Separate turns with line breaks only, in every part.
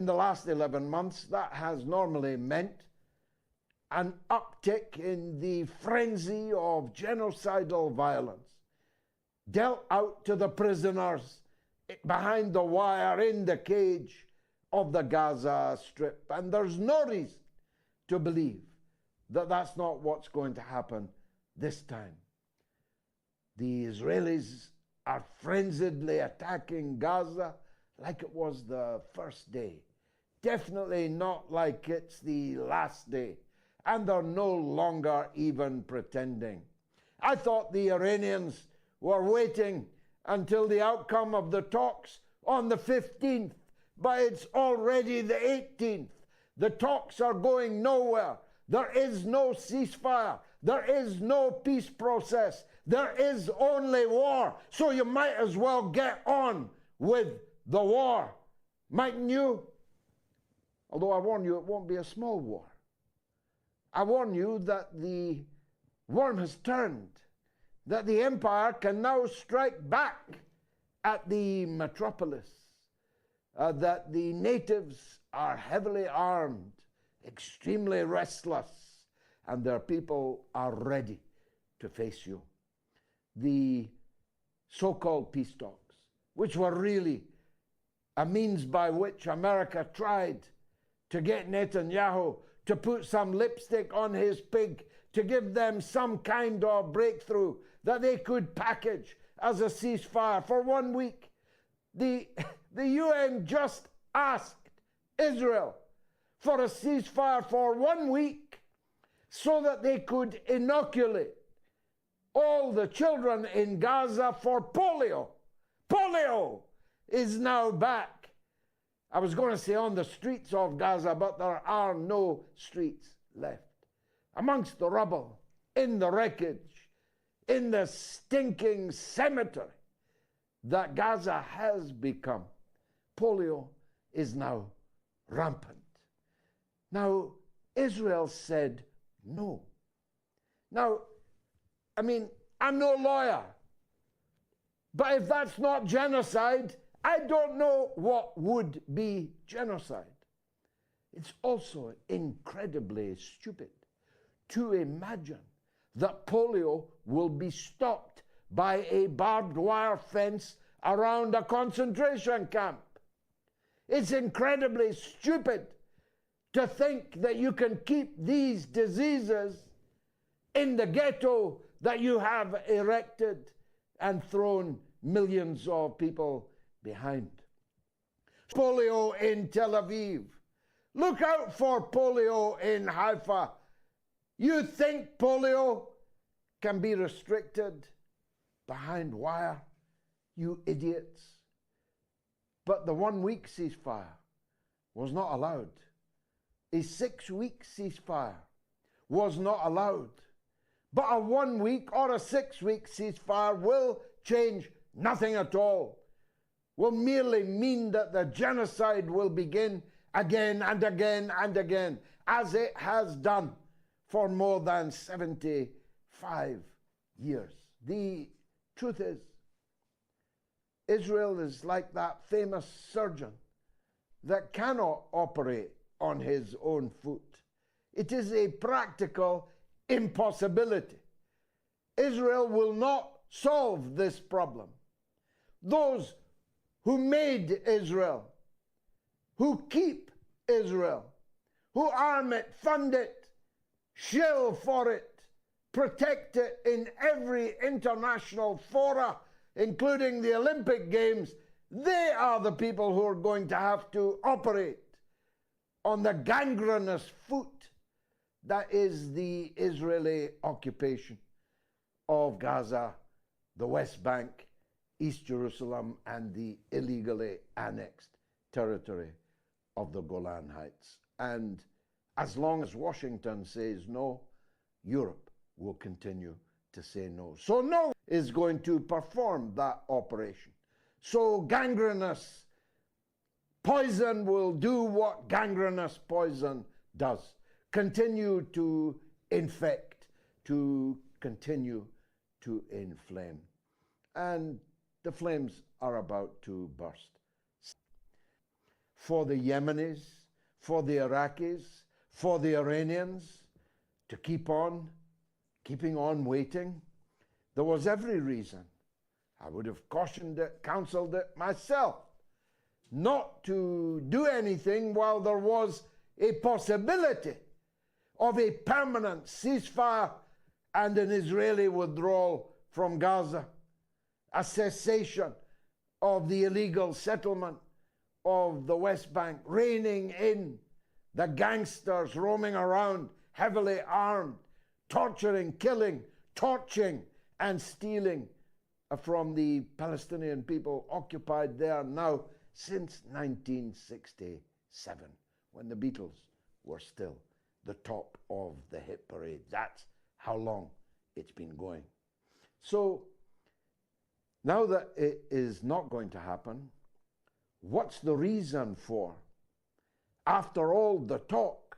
In the last 11 months, that has normally meant an uptick in the frenzy of genocidal violence dealt out to the prisoners behind the wire in the cage of the Gaza Strip. And there's no reason to believe that that's not what's going to happen this time. The Israelis are frenziedly attacking Gaza like it was the first day. Definitely not like it's the last day. And they're no longer even pretending. I thought the Iranians were waiting until the outcome of the talks on the 15th, but it's already the 18th. The talks are going nowhere. There is no ceasefire. There is no peace process. There is only war. So you might as well get on with the war, mightn't you? Although I warn you, it won't be a small war. I warn you that the worm has turned, that the empire can now strike back at the metropolis, that the natives are heavily armed, extremely restless, and their people are ready to face you. The so-called peace talks, which were really a means by which America tried to get Netanyahu to put some lipstick on his pig, to give them some kind of breakthrough that they could package as a ceasefire for 1 week. The UN just asked Israel for a ceasefire for 1 week so that they could inoculate all the children in Gaza for polio. Polio is now back. I was going to say on the streets of Gaza, but there are no streets left. Amongst the rubble, in the wreckage, in the stinking cemetery that Gaza has become, polio is now rampant. Now, Israel said no. Now, I mean, I'm no lawyer, but if that's not genocide, I don't know what would be genocide. It's also incredibly stupid to imagine that polio will be stopped by a barbed wire fence around a concentration camp. It's incredibly stupid to think that you can keep these diseases in the ghetto that you have erected and thrown millions of people behind. Polio in Tel Aviv. Look out for polio in Haifa. You think polio can be restricted behind wire? You idiots. But the 1 week ceasefire was not allowed. A 6 week ceasefire was not allowed. But a 1 week or a 6 week ceasefire will change nothing at all. Will merely mean that the genocide will begin again and again and again, as it has done for more than 75 years. The truth is, Israel is like that famous surgeon that cannot operate on his own foot. It is a practical impossibility. Israel will not solve this problem. Those who made Israel, who keep Israel, who arm it, fund it, shill for it, protect it in every international fora, including the Olympic Games, they are the people who are going to have to operate on the gangrenous foot that is the Israeli occupation of Gaza, the West Bank, East Jerusalem, and the illegally annexed territory of the Golan Heights. And as long as Washington says no, Europe will continue to say no. So no is going to perform that operation. So gangrenous poison will do what gangrenous poison does. Continue to infect, to continue to inflame. And the flames are about to burst. for the Yemenis, for the Iraqis, for the Iranians to keeping on waiting. There was every reason. I would have cautioned it, counseled it myself, not to do anything while there was a possibility of a permanent ceasefire and an Israeli withdrawal from Gaza, a cessation of the illegal settlement of the West Bank, reining in the gangsters roaming around, heavily armed, torturing, killing, torching, and stealing from the Palestinian people occupied there now since 1967, when the Beatles were still the top of the hit parade. That's how long it's been going. So now that it is not going to happen, what's the reason for, after all the talk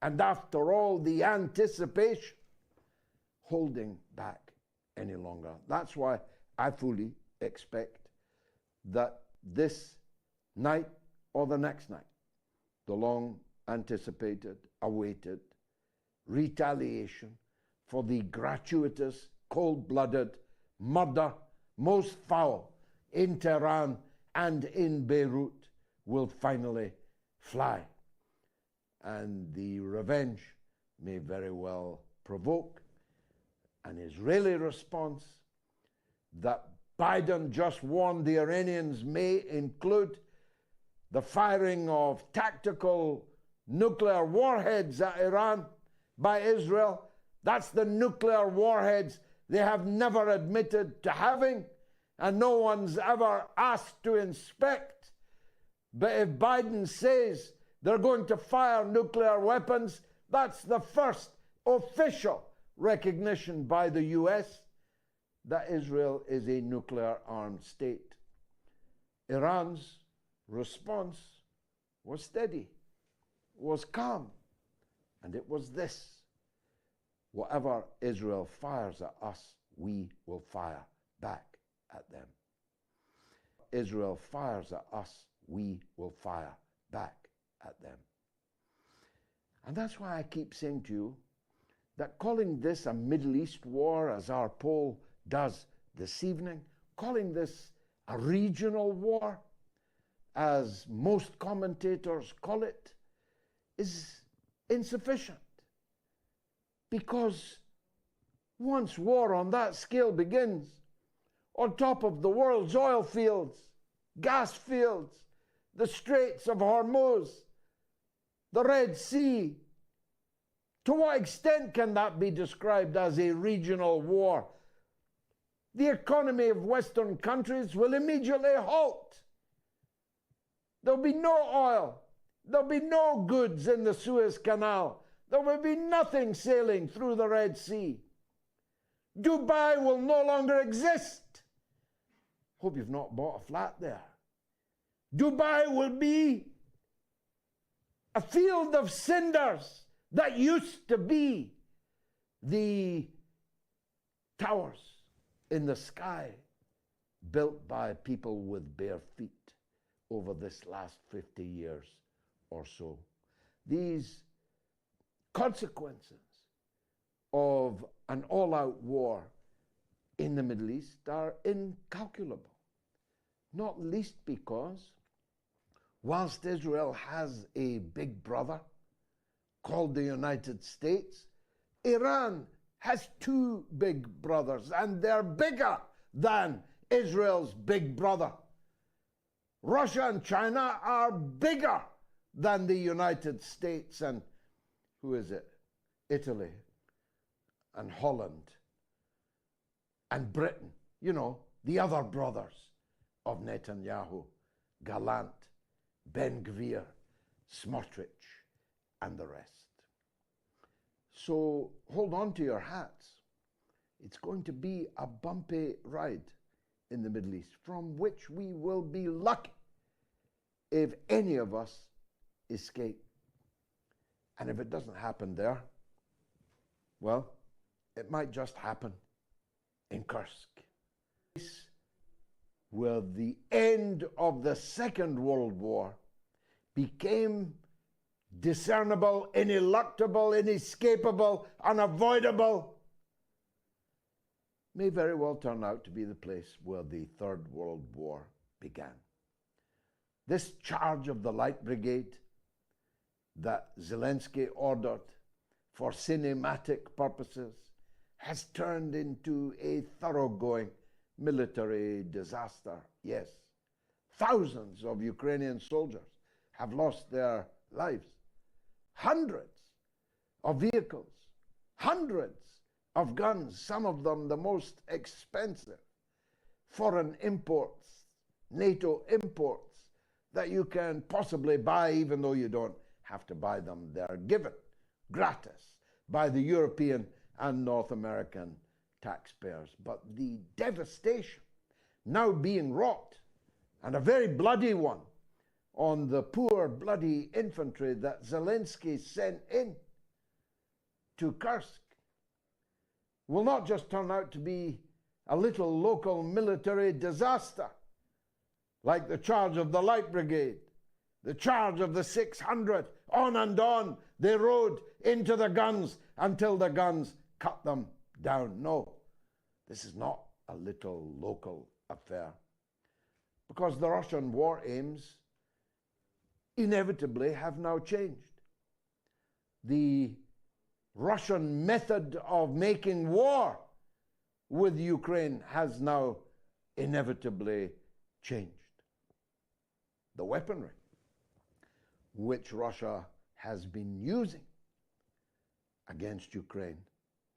and after all the anticipation, holding back any longer? That's why I fully expect that this night or the next night, the long anticipated, awaited retaliation for the gratuitous, cold-blooded murder, most foul, in Tehran and in Beirut will finally fly. And the revenge may very well provoke an Israeli response that Biden just warned the Iranians may include the firing of tactical nuclear warheads at Iran by Israel. That's the nuclear warheads they have never admitted to having, and no one's ever asked to inspect. But if Biden says they're going to fire nuclear weapons, that's the first official recognition by the US that Israel is a nuclear-armed state. Iran's response was steady, was calm, and it was this: whatever Israel fires at us, we will fire back at them. Israel fires at us, we will fire back at them. And that's why I keep saying to you that calling this a Middle East war, as our poll does this evening, calling this a regional war, as most commentators call it, is insufficient. Because once war on that scale begins, on top of the world's oil fields, gas fields, the Straits of Hormuz, the Red Sea, to what extent can that be described as a regional war? The economy of Western countries will immediately halt. There'll be no oil. There'll be no goods in the Suez Canal. There will be nothing sailing through the Red Sea. Dubai will no longer exist. Hope you've not bought a flat there. Dubai will be a field of cinders that used to be the towers in the sky built by people with bare feet over this last 50 years or so. These consequences of an all-out war in the Middle East are incalculable, not least because whilst Israel has a big brother called the United States, Iran has two big brothers, and they're bigger than Israel's big brother. Russia and China are bigger than the United States and, who is it? Italy and Holland and Britain. You know, the other brothers of Netanyahu, Gallant, Ben-Gvir, Smotrich, and the rest. So hold on to your hats. It's going to be a bumpy ride in the Middle East, from which we will be lucky if any of us escape. And if it doesn't happen there, well, it might just happen in Kursk. With the end of the Second World War became discernible, ineluctable, inescapable, unavoidable, may very well turn out to be the place where the Third World War began. This charge of the Light Brigade that Zelensky ordered for cinematic purposes has turned into a thoroughgoing military disaster. Yes, thousands of Ukrainian soldiers have lost their lives. Hundreds of vehicles, hundreds of guns, some of them the most expensive foreign imports, NATO imports that you can possibly buy, even though you don't have to buy them. They're given gratis by the European and North American taxpayers. But the devastation now being wrought, and a very bloody one, on the poor bloody infantry that Zelensky sent in to Kursk, will not just turn out to be a little local military disaster, like the charge of the Light Brigade, the charge of the 600, on and on they rode into the guns until the guns cut them down. No, this is not a little local affair, because the Russian war aims inevitably have now changed. The Russian method of making war with Ukraine has now inevitably changed. The weaponry which Russia has been using against Ukraine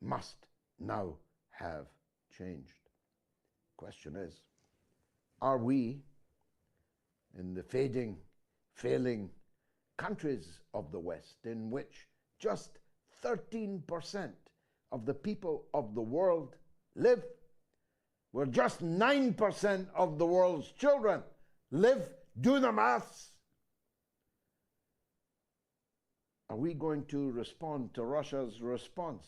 must now have changed. Question is, are we, in the failing countries of the West, in which just 13% of the people of the world live, where just 9% of the world's children live, do the maths, are we going to respond to Russia's response?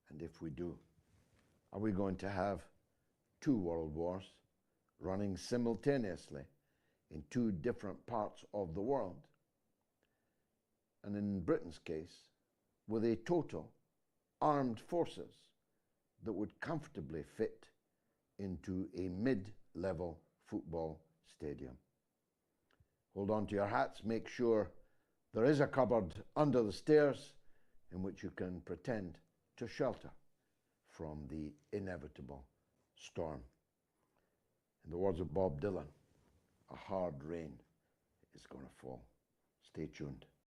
And if we do, are we going to have two world wars running simultaneously in two different parts of the world? And in Britain's case, with a total armed forces that would comfortably fit into a mid-level football stadium. Hold on to your hats, make sure there is a cupboard under the stairs in which you can pretend to shelter from the inevitable storm. In the words of Bob Dylan, a hard rain is going to fall. Stay tuned.